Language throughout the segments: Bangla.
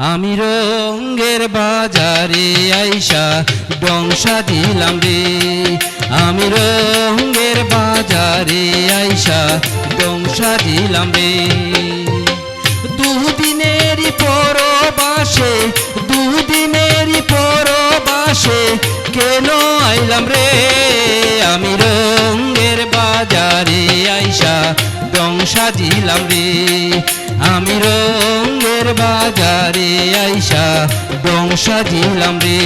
আমি রঙ্গের বাজারে আইসা ডং সাজিলাম রে। আমি রঙ্গের বাজারে আইসা ডং সাজিলাম রে। দুদিনেরই পরবাসে দুদিনেরই পরবাসে কেন আইলাম রে। আমি রঙ্গের বাজারে আইসা ডং সাজিলাম রে। আমি রঙ্গের বাজারে আইসা ডং সাজিলাম রে।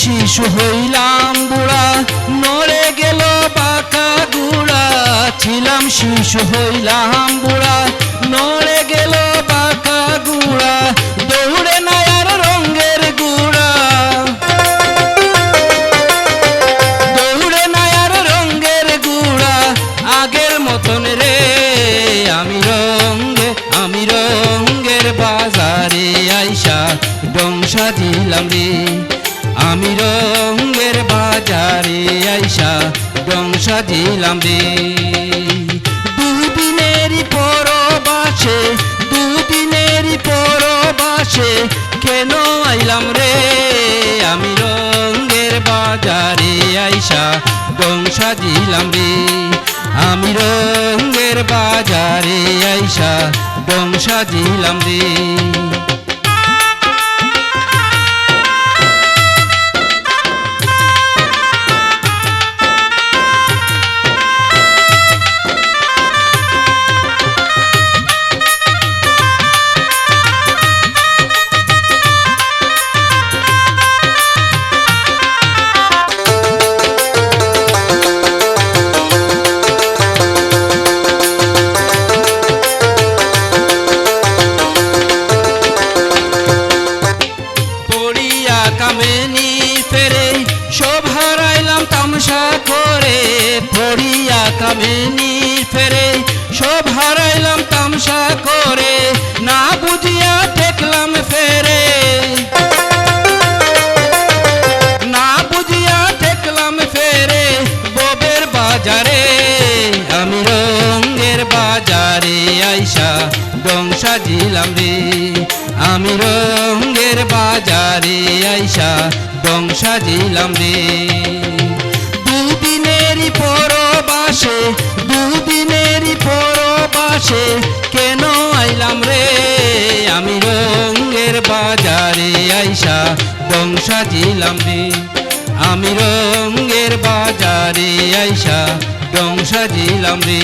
শিশু হইলাম বুড়া নড়ে গেল বাঁকা গুড়া। ছিলাম শিশু হইলাম বুড়া নড়ে গেল বাঁকা গুড়া। দৌড়ে নাই আর রঙ্গের গুড়া দৌড়ে নাই আর রঙ্গের গুড়া আগের মতন রে। আমি রঙ্গের বাজারে আইসা ডং সাজিলাম রে। আমি রঙ্গের বাজারে আইসা ডং সাজিলাম রে। দুদিনেরই পরবাসে দুদিনেরই পরবাসে কেন আইলাম রে। আমি রঙ্গের বাজারে আইসা ডং সাজিলাম রে। আমি রঙ্গের বাজারে আইসা ডং সাজিলাম রে। কামেনি ফেরে সব হারাইলাম তামসা করে। পড়িয়া কামেনি ফেরে সব হারাইলাম তামসা করে। না বুঝিয়া ঠেকলাম ফেরে না বুঝিয়া ঠেকলাম ফেরে ববের বাজারে। আমি রঙ্গের বাজারে আইসা ডং সাজিলাম রে। আমি রঙ্গের বাজারে আইসা ডং সাজিলাম রে। দুদিনেরই পরবাসে দুদিনেরই পরবাসে কেন আইলাম রে। আমি রঙ্গের বাজারে আইসা ডং সাজিলাম রে। আমি রঙ্গের বাজারে আইসা ডং সাজিলাম রে।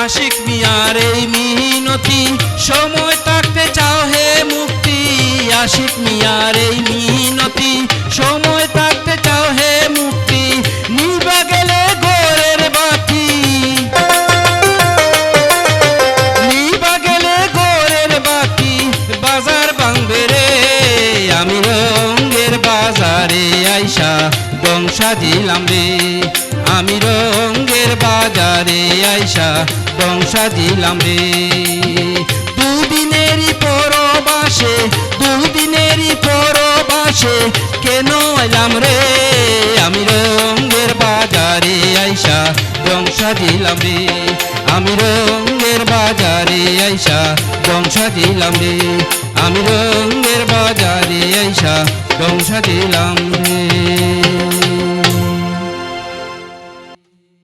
আশিক মিয়ার এই মিনতি সময় থাকতে চাও হে মুক্তি। আশিক মিয়ার এই মিনতি সময় থাকতে চাও হে মুক্তি। নিবা গেলে গোরের বাতি নিবা গেলে গোরের বাতি বাজার ভাঙবে রে। আমি রঙ্গের বাজারে আইসা ডং সাজিলাম রে। আমি রঙ্গের বাজারে আইসা ডং সাজিলাম রে। দুদিনেরই পরবাসে দুদিনেরই পরবাসে কেন আইলাম রে। আমি রঙ্গের বাজারে আইসা ডং সাজিলাম রে। আমি রঙ্গের বাজারে আইসা ডং সাজিলাম রে। আমি রঙ্গের বাজারে আইসা ডং সাজিলাম রে।